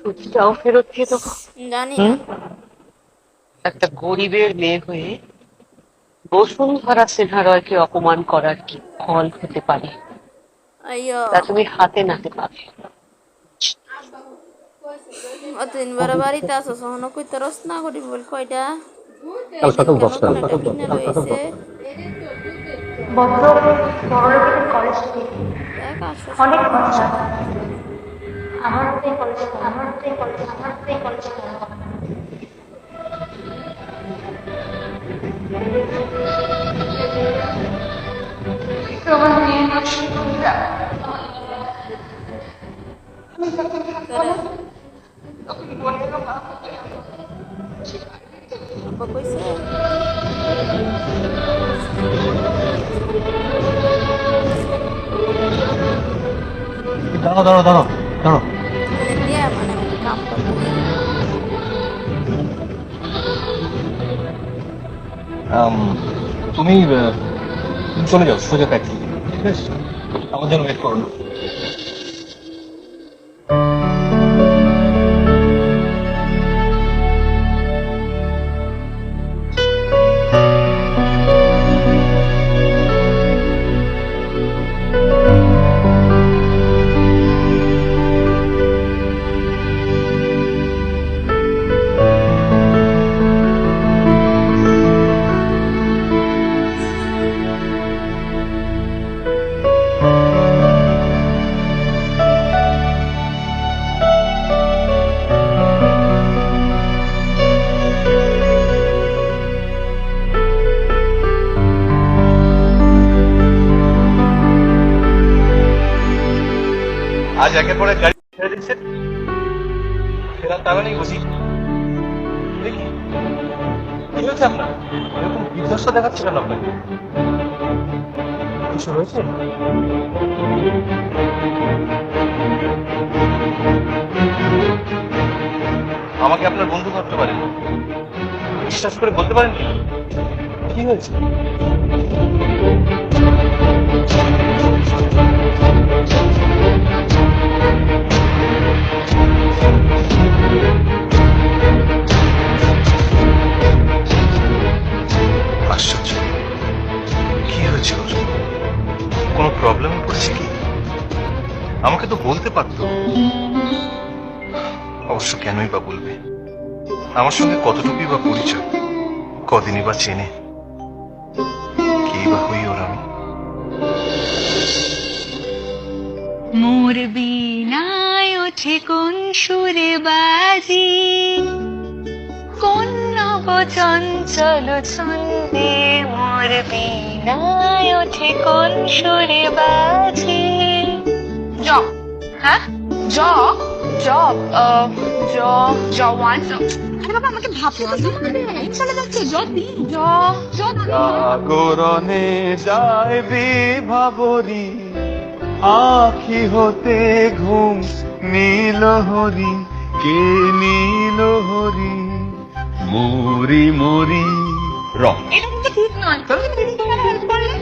ছুটিটাও ফেরত দিয়ে দেবো। জানি না। হুম। একটা গরিবের মেয়ে হয়ে বসুন্ধরা সিনহা রয়কে অপমান করার কি ফল হতে পারে আইয়ো, তা তুমি হাতে নাতে পাবে। অতদিন বড় বাড়িতে আছো সহন কইতে রস না করি বল কয়টা কাল এদিন সকাল কেন 10টা। নতুন একটা কিনে লইছে। বড্ড বড়লোকের কলেজ থেকে দেখ আসো অনেক সকাল কথা। আমারও তো এই কলেজ, আমারও তো এই কলেজ, আমারও তো এই কলেজ কেন হবে না? তোমার মেয়ে নষ্ট করতে করে আব্বা কইছে দাঁড়াও দাঁড়াও দাঁড়াও দাঁড়াও। এনে দিয়া মানে আমি একটু কাম করতেছি। আম, তুমি তুমি চলে যাও সোজা ট্যাক্সি, ঠিক আছে? আমার জন্য ওয়েট করো না। আজ একের পর এক গাড়ি ছেড়ে দিচ্ছে, ফেরার তারা নেই বুঝি। দেখি কি হয়েছে আপনার, এরকম বিধ্বস্ত দেখাচ্ছে কেন আপনাকে? কিছু হয়েছে? আমাকে আপনার বন্ধু ভাবতে পারেন, বিশ্বাস করে বলতে পারেন কি কি হয়েছে? আশ্চর্য, কি হয়েছে ওর? কোনো প্রবলেমে পড়েছে কি? আমাকে তো বলতে পারতো। অবশ্য কেনই বা বলবে? আমার সঙ্গে কতটুকুই বা পরিচয়, কদিনই বা চেনে, কি বা হই ওর আমি। মোর বীণায় ওঠে কোন সুরে বাজি, কোন নব চঞ্চল ছন্দে মোর বীণায় ওঠে কোন সুরে বাজি। জ, হ্যাঁ জ, জ, জ, জ ওয়ান। আরে বাবা আমাকে ভাবতে চলে যাচ্ছে জ তিন, জ, জ জাগরণে যায় বিভাবরী, আখি হতে ঘুম নীল হরি, কে নীল হরি, মরি মরি র। এটা কিন্তু ঠিক নয়।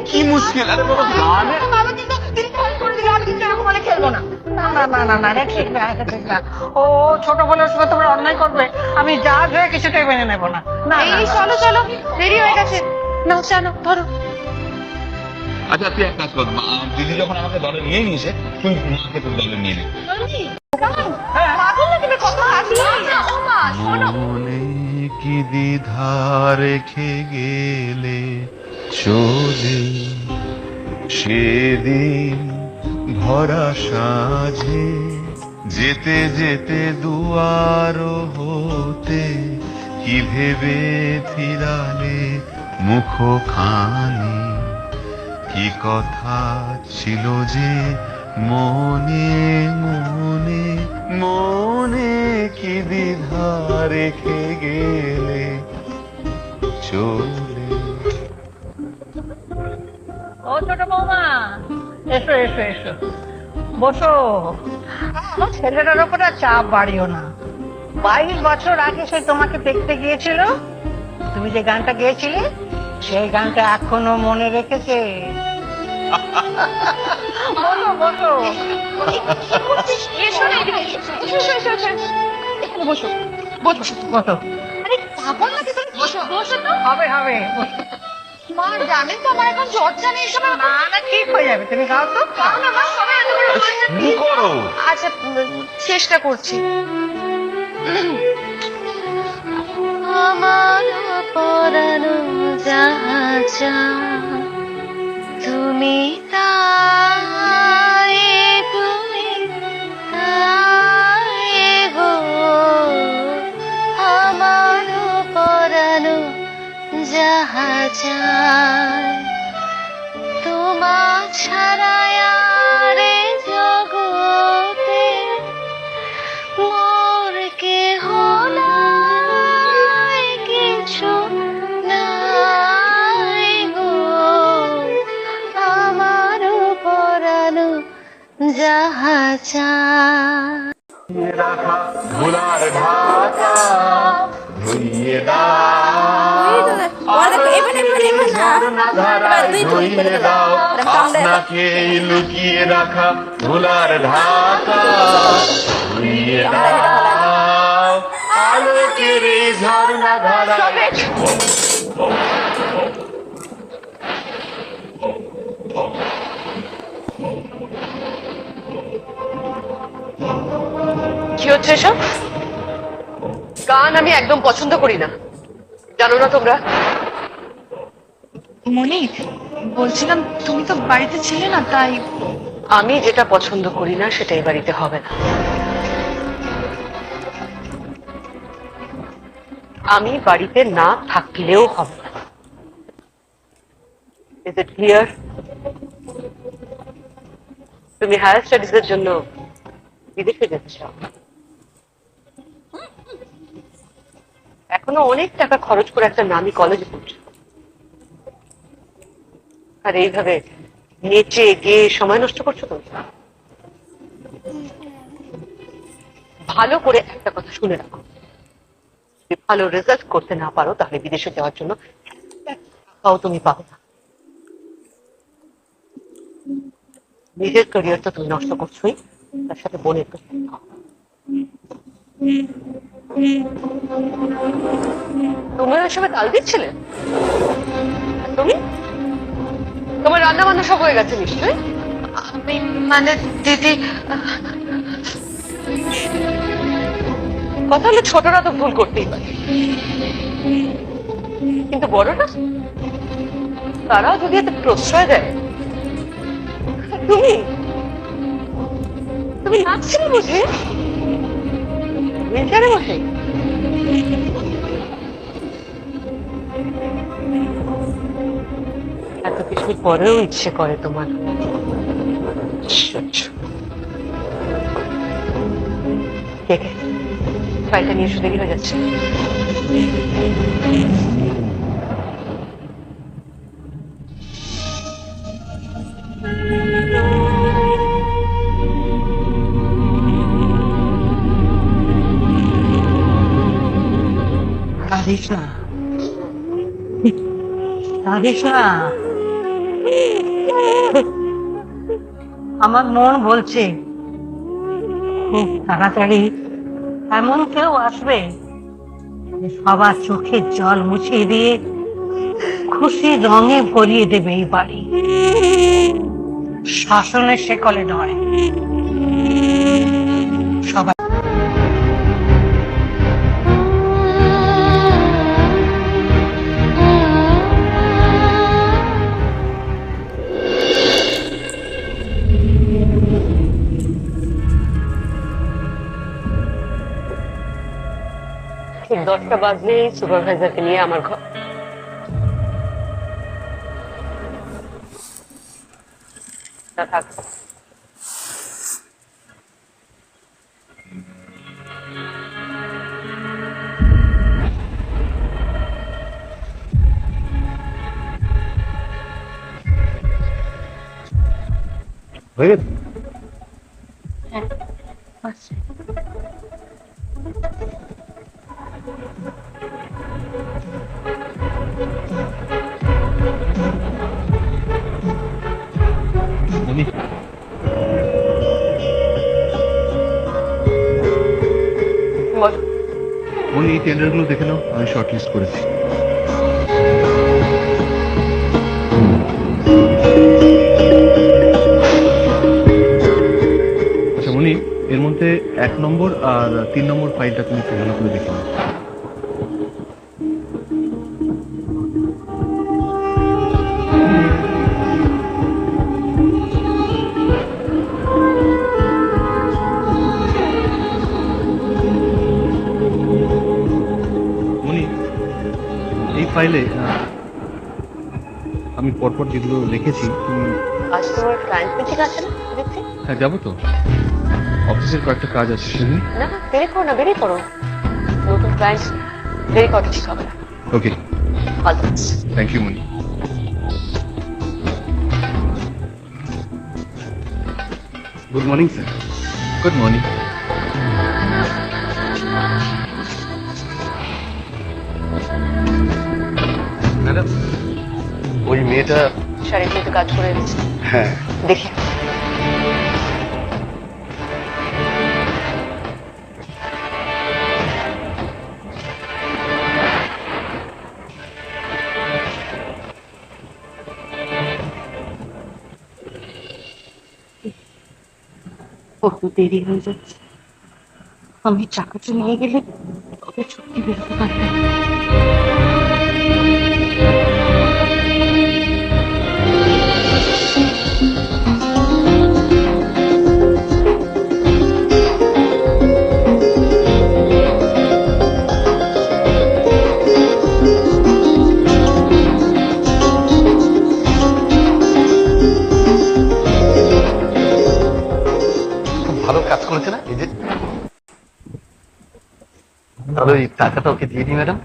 কি মুশকিল? আরে বাবা গানে বাবা কিন্তু তিনি ফোন করে দিলে আমি কিন্তু এরকম মানে খেলবো না। না না না না না, এটা ঠিক না, এটা ঠিক না। ও ছোট বোনের সঙ্গে তোমরা অন্যায় করবে, আমি যা হয়ে কিছুটাই মেনে নেব না। না না, এই চলো চলো, দেরি হয়ে গেছে। নাও চলো ধরো। আচ্ছা তুই এক কাজ কর, দিদি যখন আমাকে দলে নিয়ে নিয়েছে, তুই মাকে তোর দলে নিয়ে নে। পাগল নাকি কত হাসি। ও মা শোনো। মনে কি দ্বিধা রেখে গেলে চলে, সেদিন ভরা সাঁঝে যেতে যেতে দুয়ার হতে, কি ভেবে ফিরালে মুখখানি, কি কথা ছিল যে মনে মনে, মনে কি দ্বিধা রেখে গেলে চলে। ও ছোট বৌমা, এসো এসো এসো, বসো। আমার ছেলেটার উপরে আর চাপ বাড়িও না। 22 বছর আগে সে তোমাকে দেখতে গিয়েছিল, তুমি যে গানটা গেয়েছিলে সেই গানটা এখনো মনে রেখেছে। বলো বলো। এসো না এদিকে, এসো এসো এসো। বসো বসো বসো। আরে পাগল নাকি তুমি? বসো বসো তো। হবে হবে, বসো। মা জানেন তো আমার এখন চর্চা নেই, এসব না না, ঠিক হয়ে যাবে, তুমি গাও তো। পাও না মা, সবাই এত বড় চর্চা শুরু করো। আচ্ছা চেষ্টা করছি। আমার পরানো যাহা তুমি তাই, তুমি তাই গো, আমার পরানো যাহা তোমার ছাড়ায় আর এ জগতে মোর কেহ নাই, কিছু নাই গো, আমার পরানো যাহা রাখা ভোলার ঢাকা ধুইয়ে দাও, ঝরনা ধারায় ধুইয়ে দাও, আপনাকে লুকিয়ে রাখা ভোলার ঢাকা ধুইয়ে দাও, আলোকের এই ঝরনা ধারায়। কি হচ্ছে এসব? গান আমি একদম পছন্দ করি না, জানো না তোমরা? মনি, বলছিলাম তুমি তো বাড়িতে ছিলে না, তাই আমি যেটা পছন্দ করি না সেটাই বাড়িতে হবে না। আমি বাড়িতে না থাকলেও হবে না। Is it clear? তুমি হায়ার স্টাডিজ এর জন্য বিদেশে যেতে চাও, এখনো অনেক টাকা খরচ করে একটা নামি কলেজে পড়ছো, আর এইভাবে নেচে গিয়ে সময় নষ্ট করছো তো। ভালো করে একটা কথা শুনে রাখো, যদি ভালো রেজাল্ট করতে না পারো তাহলে বিদেশে যাওয়ার জন্য টাকাও তুমি পাবো না। নিজের ক্যারিয়ার তো তুমি নষ্ট করছোই, তার সাথে বোনের তো। তুমিও এসবে তাল দিচ্ছিলে? তুমি তোমার রান্না বান্না সব হয়ে গেছে নিশ্চয়ই? আমি মানে দিদি, কথা হলে ছোটরা তো ভুল করতেই পারে, কিন্তু বড়রা তারাও যদি এতে প্রশ্রয় দেয়। তুমি তুমি নাচছিলে বুঝি হুইলচেয়ারে বসে? এত কিছুর পরেও ইচ্ছে করে তোমার। কে কে ফাইলটা নিয়ে এসে দেরি হয়ে যাচ্ছে। কাঁদিস না, কাঁদিস না, আমার মন বলছে খুব তাড়াতাড়ি এমন কেউ আসবে যে সবার চোখের জল মুছিয়ে দিয়ে খুশি রঙে ভরিয়ে দেবে এই বাড়ি। শাসনের শেকলে নয়, সবাই। ঠিক 10টা বাজলেই সুপারভাইজারকে নিয়ে আমার ঘর। থাক, হয়ে গেছে? মনি, বলো। ওই এই টেন্ডারগুলো দেখে নাও, আমি শর্ট লিস্ট করেছি। আচ্ছা মনি, এর মধ্যে 1 নম্বর আর 3 নম্বর ফাইলটা তুমি একটু ভালো করে দেখে নাও। মনি, এই ফাইলে আমি পরপর যেগুলো লিখেছি তুমি। আজ তোমার ক্লায়েন্ট মিটিং আছে না দেখছি? হ্যাঁ যাবো তো, অফিসের কয়েকটা কাজ আছে সেদিন। না না, দেরি করো না, বেরিয়ে করো। নতুন ক্লায়েন্ট, দেরি করা ঠিক হবে না। Okay, all the best. Thank you Moni. Good morning sir. Good morning. Madam, ওই মেয়েটা। শাড়িগুলোতে কাজ করে এনেছি, হ্যাঁ দেখি। কত দেরি হয়ে যাচ্ছে, আমি চাকাটা নিয়ে গেলে তবে ছুটি বেরোতে পারবে। ভালো কাজ করেছে না এই যে। তাহলে ওই টাকাটা ওকে দিয়ে দিই ম্যাডাম।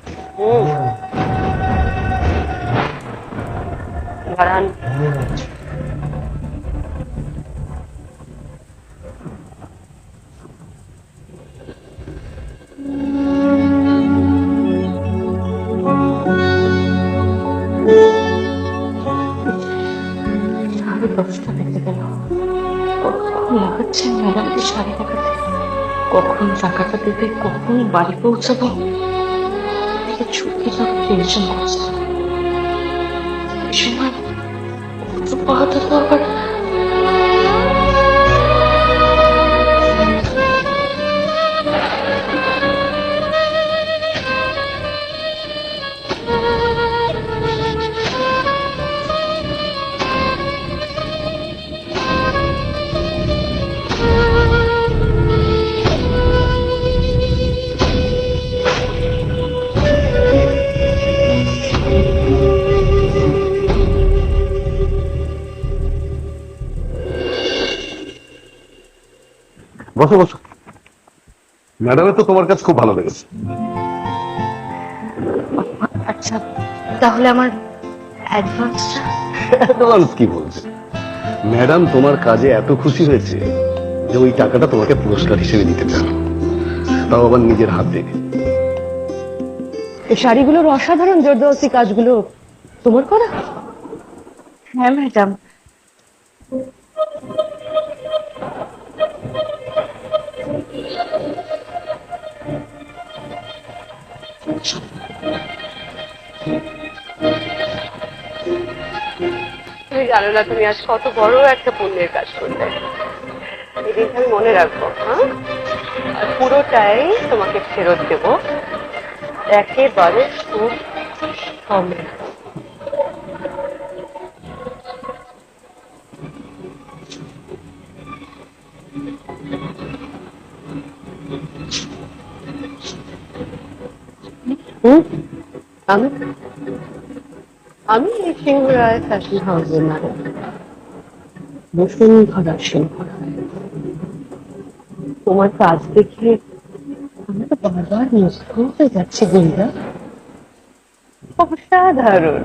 দাঁড়ান, সাড়ে 10টা বেজে গেল। কখন লাগাচ্ছে ম্যাডামকে শাড়ি দেখাতে, কখন টাকাটা দেবে, কখন বাড়ি পৌঁছাবো, এদিকে ছুটি যাবে, টেনশন করছে। এই সময় ওষুধ পাওয়াটা তো আবার। বসো বসো। ম্যাডামের তো তোমার কাজ খুব ভালো লেগেছে। আচ্ছা, তাহলে আমার অ্যাডভান্সটা? অ্যাডভান্স কি বলছে? ম্যাডাম তোমার কাজে এত খুশি হয়েছে যে ওই টাকাটা তোমাকে পুরস্কার হিসেবে দিতে চান, তাও আবার নিজের হাত থেকে। এই শাড়িগুলোর অসাধারণ জর্দওসি কাজগুলো তোমার করা? হ্যাঁ ম্যাডাম। তুমি জানো না তুমি আজ কত বড় একটা পুণ্যের কাজ করলে। এই দিনটা আমি মনে রাখবো। হ্যাঁ, আর পুরোটাই তোমাকে ফেরত দেব একেবারে সুদ সমেত। আমি আমি এই সিংহরায় ফ্যাশন হাউসের মালিক বসুন্ধরা সিংহরায়। তোমার কাজ দেখে আমি তো বারবার মুগ্ধ হয়ে যাচ্ছি গুঞ্জা, অসাধারণ।